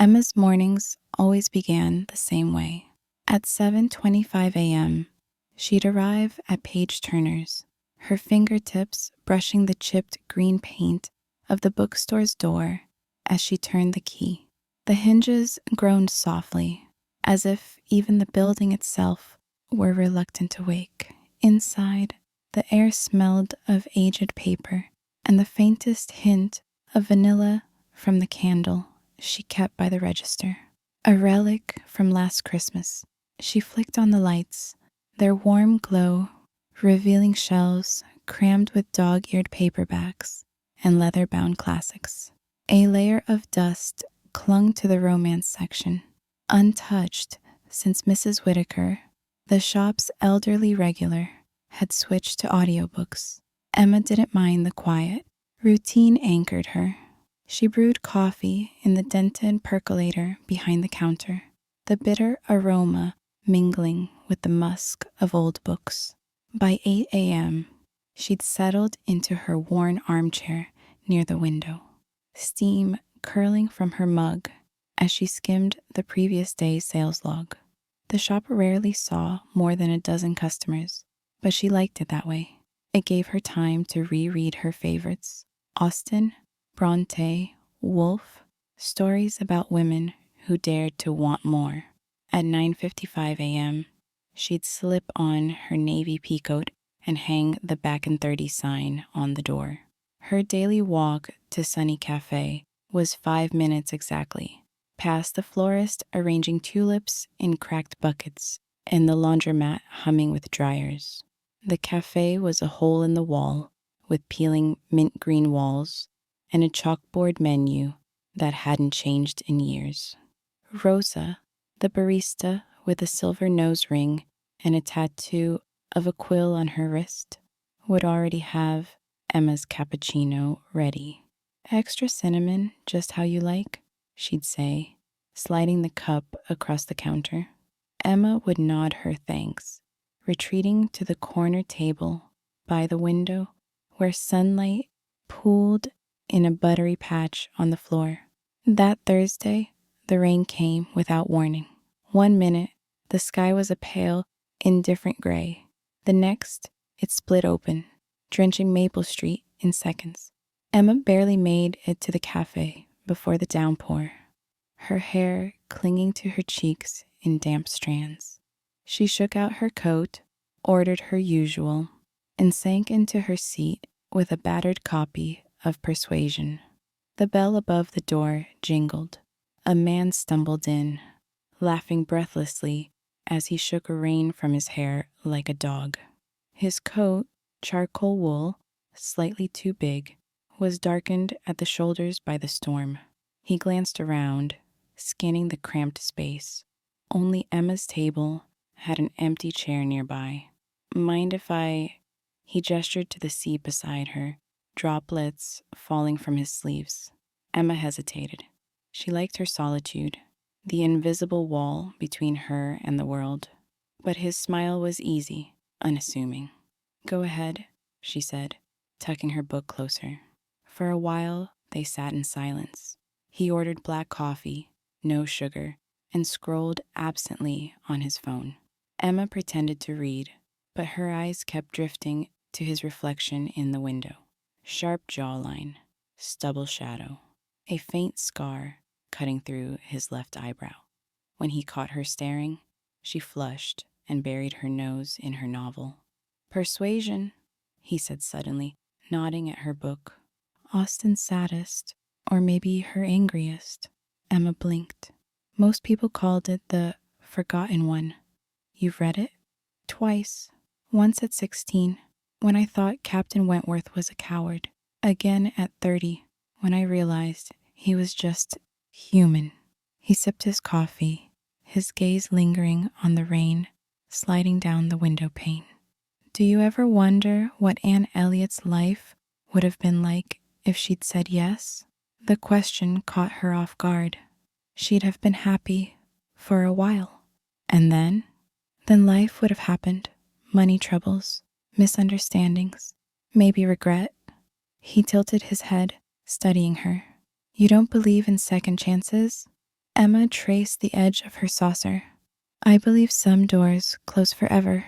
Emma's mornings always began the same way. At 7:25 a.m., she'd arrive at Page Turner's, her fingertips brushing the chipped green paint of the bookstore's door as she turned the key. The hinges groaned softly, as if even the building itself were reluctant to wake. Inside, the air smelled of aged paper and the faintest hint of vanilla from the candle she kept by the register. A relic from last Christmas. She flicked on the lights, their warm glow revealing shelves crammed with dog-eared paperbacks and leather-bound classics. A layer of dust clung to the romance section, untouched since Mrs. Whitaker, the shop's elderly regular, had switched to audiobooks. Emma didn't mind the quiet. Routine anchored her. She brewed coffee in the dented percolator behind the counter, the bitter aroma mingling with the musk of old books. By 8 a.m., she'd settled into her worn armchair near the window, steam curling from her mug as she skimmed the previous day's sales log. The shop rarely saw more than a dozen customers, but she liked it that way. It gave her time to reread her favorites: Austen, Bronte, Woolf, stories about women who dared to want more. At 9:55 a.m., she'd slip on her navy peacoat and hang the back in 30 sign on the door. Her daily walk to Sunny Café was 5 minutes exactly, past the florist arranging tulips in cracked buckets and the laundromat humming with dryers. The cafe was a hole in the wall with peeling mint green walls and a chalkboard menu that hadn't changed in years. Rosa, the barista with a silver nose ring and a tattoo of a quill on her wrist, would already have Emma's cappuccino ready. "Extra cinnamon, just how you like," she'd say, sliding the cup across the counter. Emma would nod her thanks, retreating to the corner table by the window where sunlight pooled in a buttery patch on the floor. That Thursday, the rain came without warning. 1 minute, the sky was a pale, indifferent gray. The next, it split open, drenching Maple Street in seconds. Emma barely made it to the cafe before the downpour, her hair clinging to her cheeks in damp strands. She shook out her coat, ordered her usual, and sank into her seat with a battered copy of Persuasion. The bell above the door jingled. A man stumbled in, laughing breathlessly as he shook rain from his hair like a dog. His coat, charcoal wool, slightly too big, was darkened at the shoulders by the storm. He glanced around, scanning the cramped space. Only Emma's table had an empty chair nearby. "Mind if I—" He gestured to the seat beside her, droplets falling from his sleeves. Emma hesitated. She liked her solitude, the invisible wall between her and the world. But his smile was easy, unassuming. "Go ahead," she said, tucking her book closer. For a while, they sat in silence. He ordered black coffee, no sugar, and scrolled absently on his phone. Emma pretended to read, but her eyes kept drifting to his reflection in the window. Sharp jawline, stubble shadow, a faint scar cutting through his left eyebrow. When he caught her staring, she flushed and buried her nose in her novel. "Persuasion," he said suddenly, nodding at her book. "Austen's saddest, or maybe her angriest." Emma blinked. "Most people called it the forgotten one." "You've read it?" "Twice. Once at 16, when I thought Captain Wentworth was a coward. Again at 30, when I realized he was just human." He sipped his coffee, his gaze lingering on the rain sliding down the window pane. "Do you ever wonder what Anne Elliot's life would have been like if she'd said yes?" The question caught her off guard. She'd have been happy for a while. And then life would have happened. Money troubles, misunderstandings, maybe regret. He tilted his head, studying her. "You don't believe in second chances?" Emma traced the edge of her saucer. I believe some doors close forever.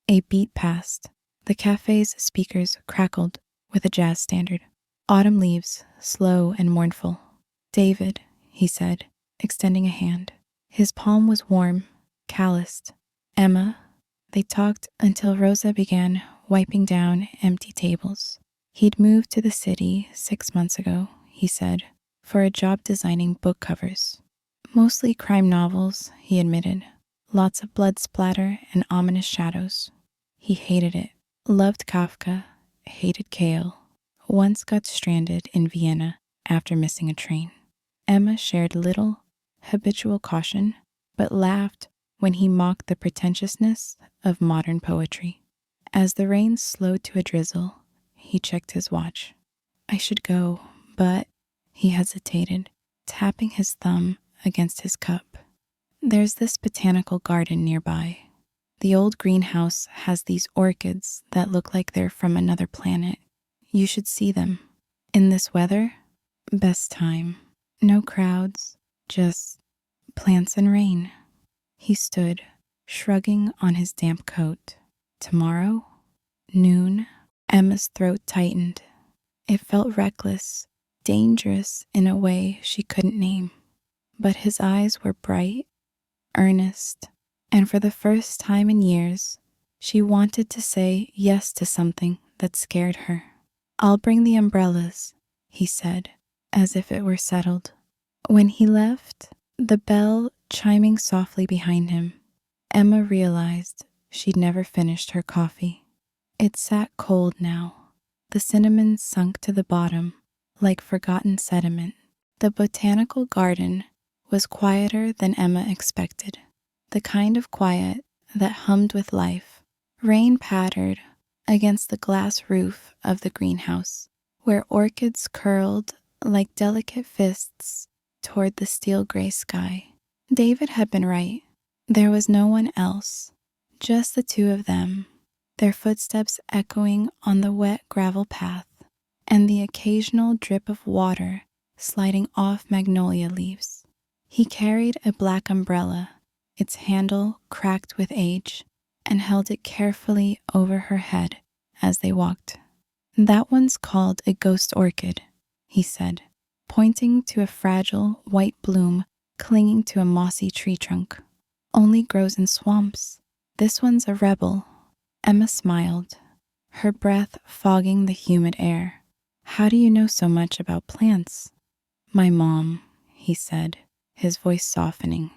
A beat passed. The cafe's speakers crackled with a jazz standard. Autumn leaves, slow and mournful. David, he said, extending a hand. His palm was warm, calloused. Emma. They talked until Rosa began wiping down empty tables. He'd moved to the city 6 months ago, he said, for a job designing book covers. Mostly crime novels, he admitted. Lots of blood splatter and ominous shadows. He hated it. Loved Kafka, hated Kale. Once got stranded in Vienna after missing a train. Emma shared little, habitual caution, but laughed when he mocked the pretentiousness of modern poetry. As the rain slowed to a drizzle, he checked his watch. I should go, but he hesitated, tapping his thumb against his cup. There's this botanical garden nearby. The old greenhouse has these orchids that look like they're from another planet. You should see them. In this weather, best time. No crowds, just plants and rain. He stood, shrugging on his damp coat. Tomorrow? Noon? Emma's throat tightened. It felt reckless, dangerous in a way she couldn't name. But his eyes were bright, earnest, and for the first time in years, she wanted to say yes to something that scared her. I'll bring the umbrellas, he said, as if it were settled. When he left, the bell chiming softly behind him, Emma realized she'd never finished her coffee. It sat cold now. The cinnamon sunk to the bottom like forgotten sediment. The botanical garden was quieter than Emma expected, the kind of quiet that hummed with life. Rain pattered against the glass roof of the greenhouse, where orchids curled like delicate fists toward the steel gray sky. David had been right. There was no one else, just the two of them, their footsteps echoing on the wet gravel path, and the occasional drip of water sliding off magnolia leaves. He carried a black umbrella, its handle cracked with age, and held it carefully over her head as they walked. That one's called a ghost orchid, he said, pointing to a fragile white bloom clinging to a mossy tree trunk. Only grows in swamps. This one's a rebel. Emma smiled, her breath fogging the humid air. How do you know so much about plants? My mom, he said, his voice softening.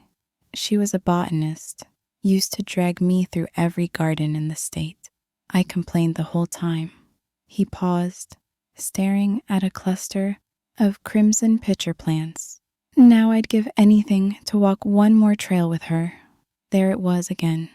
She was a botanist, used to drag me through every garden in the state. I complained the whole time. He paused, staring at a cluster of crimson pitcher plants. Now I'd give anything to walk one more trail with her. There it was again,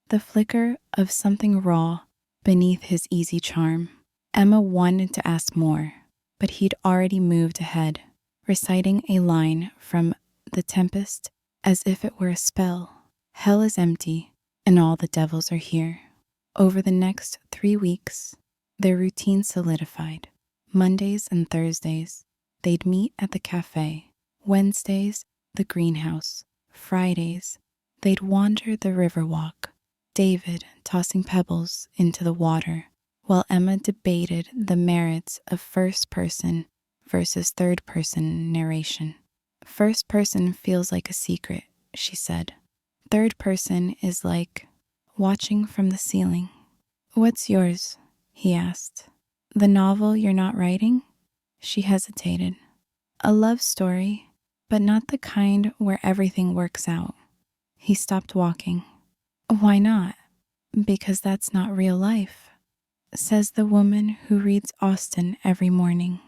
the flicker of something raw beneath his easy charm. Emma wanted to ask more, but he'd already moved ahead, reciting a line from The Tempest as if it were a spell. Hell is empty, and all the devils are here. Over the next 3 weeks, their routine solidified. Mondays and Thursdays, they'd meet at the cafe. Wednesdays, the greenhouse. Fridays, they'd wander the river walk, David tossing pebbles into the water, while Emma debated the merits of first-person versus third-person narration. First person feels like a secret, she said. Third person is like watching from the ceiling. What's yours? He asked. The novel you're not writing? She hesitated. A love story, but not the kind where everything works out. He stopped walking. Why not? Because that's not real life, says the woman who reads Austen every morning.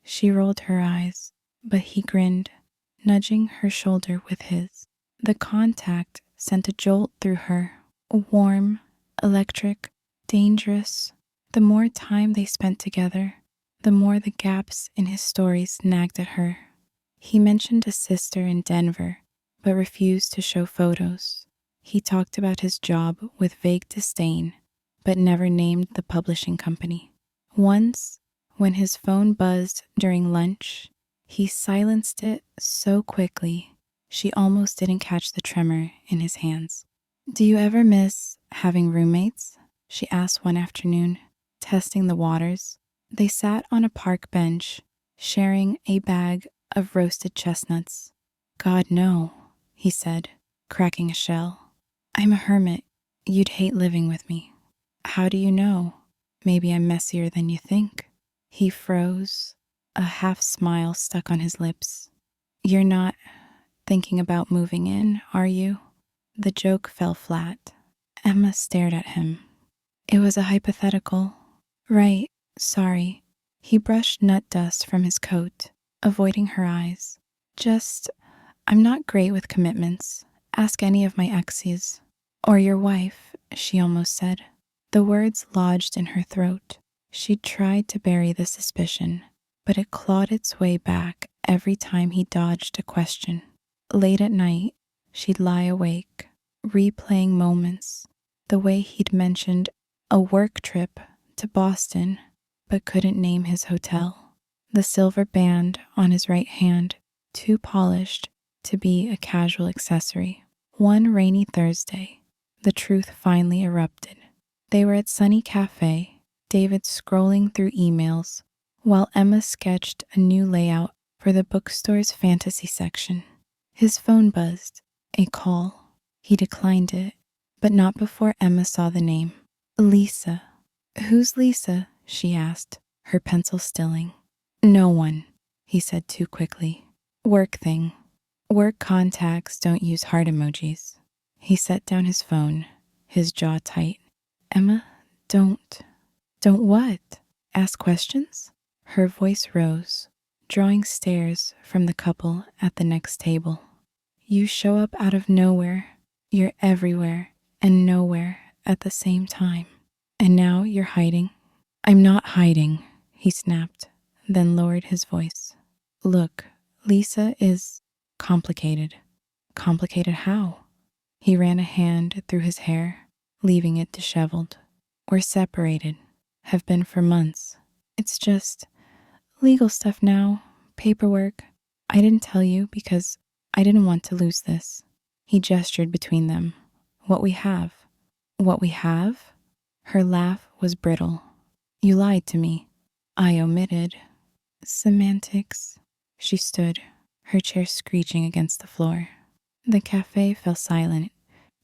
She rolled her eyes, but he grinned, nudging her shoulder with his. The contact sent a jolt through her, warm, electric, dangerous. The more time they spent together, the more the gaps in his stories nagged at her. He mentioned a sister in Denver, but refused to show photos. He talked about his job with vague disdain, but never named the publishing company. Once, when his phone buzzed during lunch, he silenced it so quickly She almost didn't catch the tremor in his hands. Do you ever miss having roommates? She asked one afternoon, testing the waters. They sat on a park bench, sharing a bag of roasted chestnuts. God, no, he said, cracking a shell. I'm a hermit. You'd hate living with me. How do you know? Maybe I'm messier than you think. He froze, a half smile stuck on his lips. You're not thinking about moving in, are you? The joke fell flat. Emma stared at him. It was a hypothetical. Right, sorry. He brushed nut dust from his coat, avoiding her eyes. I'm not great with commitments. Ask any of my exes. Or your wife, she almost said. The words lodged in her throat. She tried to bury the suspicion, but it clawed its way back every time he dodged a question. Late at night, she'd lie awake, replaying moments, the way he'd mentioned a work trip to Boston, but couldn't name his hotel. The silver band on his right hand, too polished to be a casual accessory. One rainy Thursday, the truth finally erupted. They were at Sunny Café, David scrolling through emails, while Emma sketched a new layout for the bookstore's fantasy section. His phone buzzed. A call. He declined it, but not before Emma saw the name. Lisa. Who's Lisa? She asked, her pencil stilling. No one, he said too quickly. Work thing. Work contacts don't use heart emojis. He set down his phone, his jaw tight. Emma, don't what? Ask questions? Her voice rose, drawing stares from the couple at the next table. You show up out of nowhere. You're everywhere and nowhere at the same time. And now you're hiding. I'm not hiding, he snapped, then lowered his voice. Look, Lisa is complicated. Complicated how? He ran a hand through his hair, leaving it disheveled. We're separated. Have been for months. It's just legal stuff now, paperwork. I didn't tell you because I didn't want to lose this. He gestured between them. What we have. What we have? Her laugh was brittle. You lied to me. I omitted. Semantics. She stood, her chair screeching against the floor. The cafe fell silent.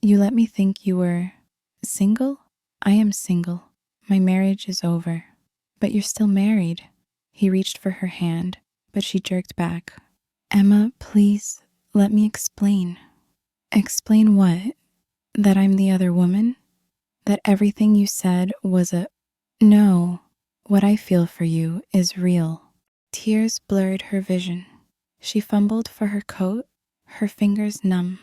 You let me think you were single? I am single. My marriage is over. But you're still married. He reached for her hand, but she jerked back. Emma, please, let me explain. Explain what? That I'm the other woman? That everything you said was a... No, what I feel for you is real. Tears blurred her vision. She fumbled for her coat, her fingers numb.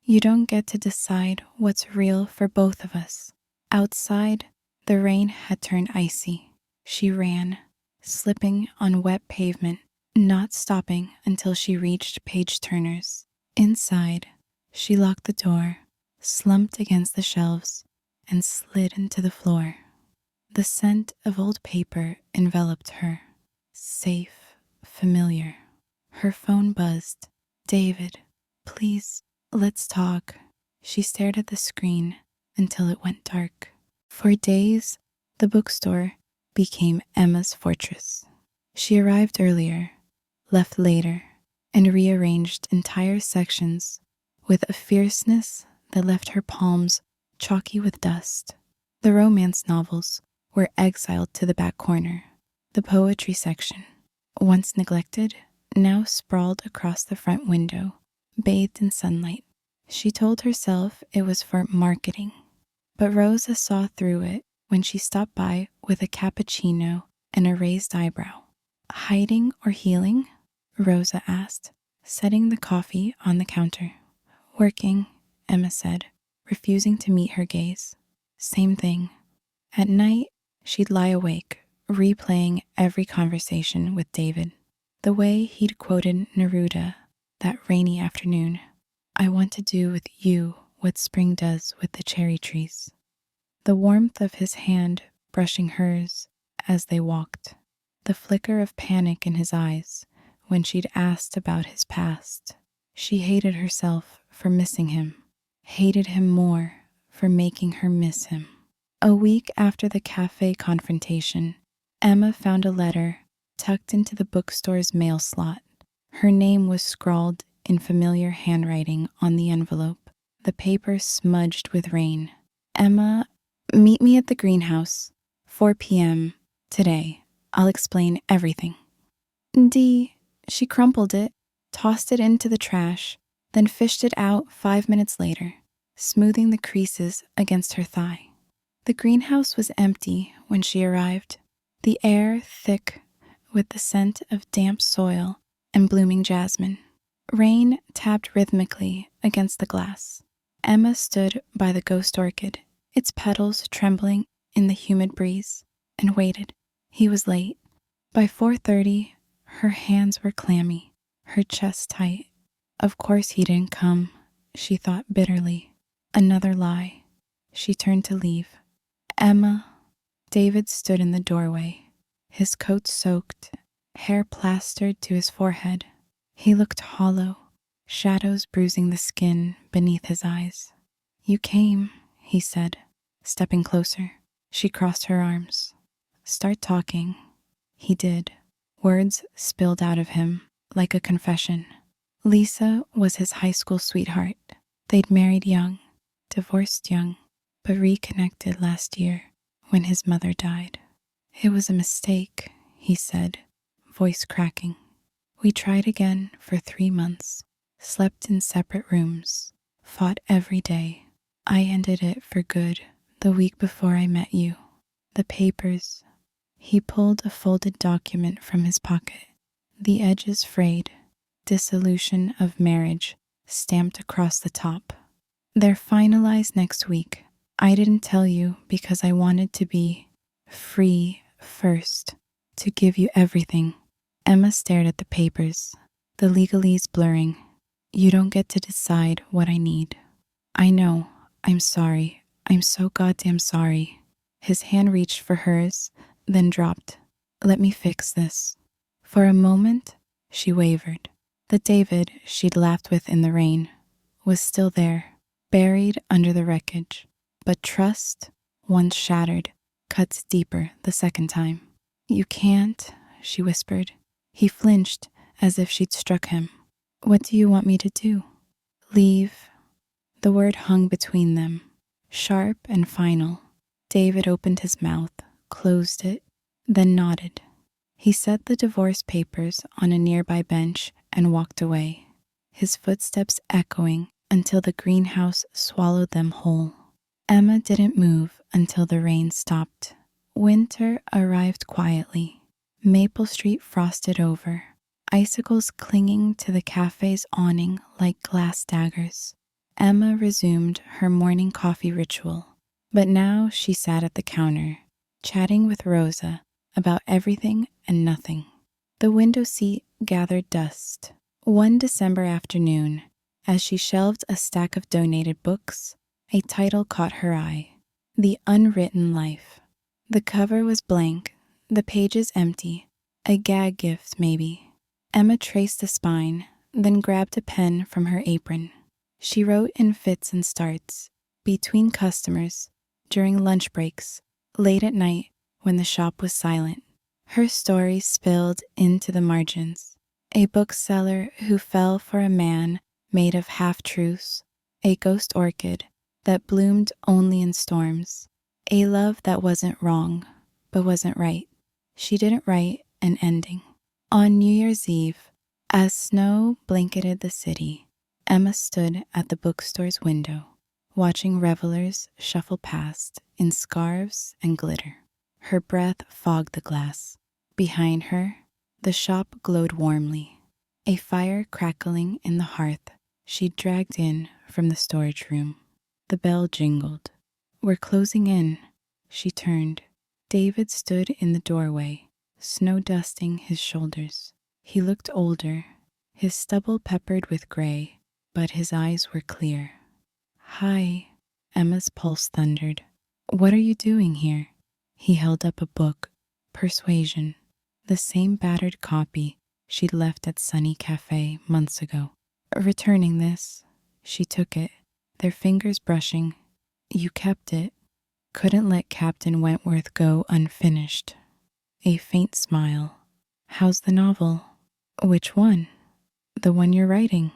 You don't get to decide what's real for both of us. Outside, the rain had turned icy. She ran, slipping on wet pavement, not stopping until she reached page turners. Inside, she locked the door, slumped against the shelves, and slid into the floor. The scent of old paper enveloped her, safe, familiar. Her phone buzzed. David, please, let's talk. She stared at the screen until it went dark. For days, the bookstore became Emma's fortress. She arrived earlier, left later, and rearranged entire sections with a fierceness that left her palms chalky with dust. The romance novels were exiled to the back corner. The poetry section, once neglected, now sprawled across the front window, bathed in sunlight. She told herself it was for marketing, but Rosa saw through it when she stopped by with a cappuccino and a raised eyebrow. Hiding or healing? Rosa asked, setting the coffee on the counter. Working, Emma said, refusing to meet her gaze. Same thing. At night, she'd lie awake, replaying every conversation with David. The way he'd quoted Neruda that rainy afternoon. I want to do with you what spring does with the cherry trees. The warmth of his hand brushing hers as they walked. The flicker of panic in his eyes when she'd asked about his past. She hated herself for missing him, hated him more for making her miss him. A week after the cafe confrontation, Emma found a letter tucked into the bookstore's mail slot. Her name was scrawled in familiar handwriting on the envelope, the paper smudged with rain. Emma, meet me at the greenhouse, 4 p.m. today. I'll explain everything. D. She crumpled it, tossed it into the trash, then fished it out 5 minutes later, smoothing the creases against her thigh. The greenhouse was empty when she arrived, the air thick with the scent of damp soil and blooming jasmine. Rain tapped rhythmically against the glass. Emma stood by the ghost orchid, its petals trembling in the humid breeze, and waited. He was late. By 4:30, her hands were clammy, her chest tight. Of course he didn't come, she thought bitterly. Another lie. She turned to leave. Emma. David stood in the doorway, his coat soaked, hair plastered to his forehead. He looked hollow, shadows bruising the skin beneath his eyes. You came, he said, stepping closer. She crossed her arms. Start talking. He did. Words spilled out of him like a confession. Lisa was his high school sweetheart. They'd married young, divorced young, but reconnected last year when his mother died. It was a mistake, he said, voice cracking. We tried again for 3 months, slept in separate rooms, fought every day. I ended it for good the week before I met you. The papers. He pulled a folded document from his pocket, the edges frayed, dissolution of marriage stamped across the top. They're finalized next week. I didn't tell you because I wanted to be free first, to give you everything. Emma stared at the papers, the legalese blurring. You don't get to decide what I need. I know. I'm sorry. I'm so goddamn sorry. His hand reached for hers, then dropped. Let me fix this. For a moment, she wavered. The David she'd laughed with in the rain was still there, buried under the wreckage. But trust, once shattered, cuts deeper the second time. You can't, she whispered. He flinched as if she'd struck him. What do you want me to do? Leave. The word hung between them, sharp and final. David opened his mouth, closed it, then nodded. He set the divorce papers on a nearby bench and walked away, his footsteps echoing until the greenhouse swallowed them whole. Emma didn't move until the rain stopped. Winter arrived quietly. Maple Street frosted over, icicles clinging to the cafe's awning like glass daggers. Emma resumed her morning coffee ritual, but now she sat at the counter, chatting with Rosa about everything and nothing. The window seat gathered dust. One December afternoon, as she shelved a stack of donated books, a title caught her eye, The Unwritten Life. The cover was blank, the pages empty, a gag gift maybe. Emma traced the spine, then grabbed a pen from her apron. She wrote in fits and starts, between customers, during lunch breaks, late at night when the shop was silent. Her story spilled into the margins. A bookseller who fell for a man made of half-truths, a ghost orchid that bloomed only in storms, a love that wasn't wrong, but wasn't right. She didn't write an ending. On New Year's Eve, as snow blanketed the city, Emma stood at the bookstore's window, watching revelers shuffle past in scarves and glitter. Her breath fogged the glass. Behind her, the shop glowed warmly, a fire crackling in the hearth she'd dragged in from the storage room. The bell jingled. We're closing in. She turned. David stood in the doorway, snow dusting his shoulders. He looked older, his stubble peppered with gray, but his eyes were clear. Hi, Emma's pulse thundered. What are you doing here? He held up a book, Persuasion, the same battered copy she'd left at Sunny Café months ago. Returning this, she took it, their fingers brushing. You kept it. Couldn't let Captain Wentworth go unfinished. A faint smile. How's the novel? Which one? The one you're writing.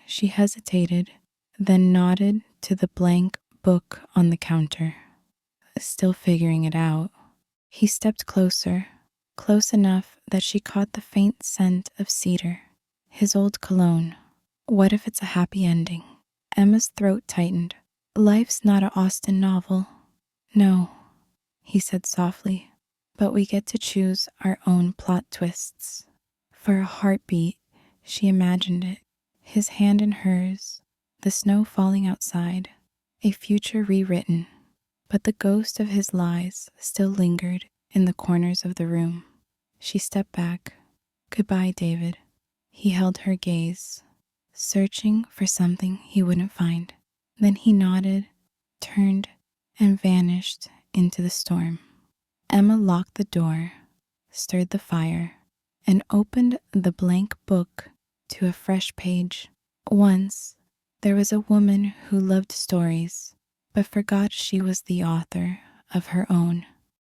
She hesitated, then nodded to the blank book on the counter. Still figuring it out. He stepped closer, close enough that she caught the faint scent of cedar, his old cologne. What if it's a happy ending? Emma's throat tightened. Life's not an Austen novel. No, he said softly, but we get to choose our own plot twists. For a heartbeat, she imagined it, his hand in hers, the snow falling outside, a future rewritten. But the ghost of his lies still lingered in the corners of the room. She stepped back. Goodbye, David. He held her gaze, searching for something he wouldn't find. Then he nodded, turned, and vanished into the storm. Emma locked the door, stirred the fire, and opened the blank book to a fresh page. Once, there was a woman who loved stories, but forgot she was the author of her own.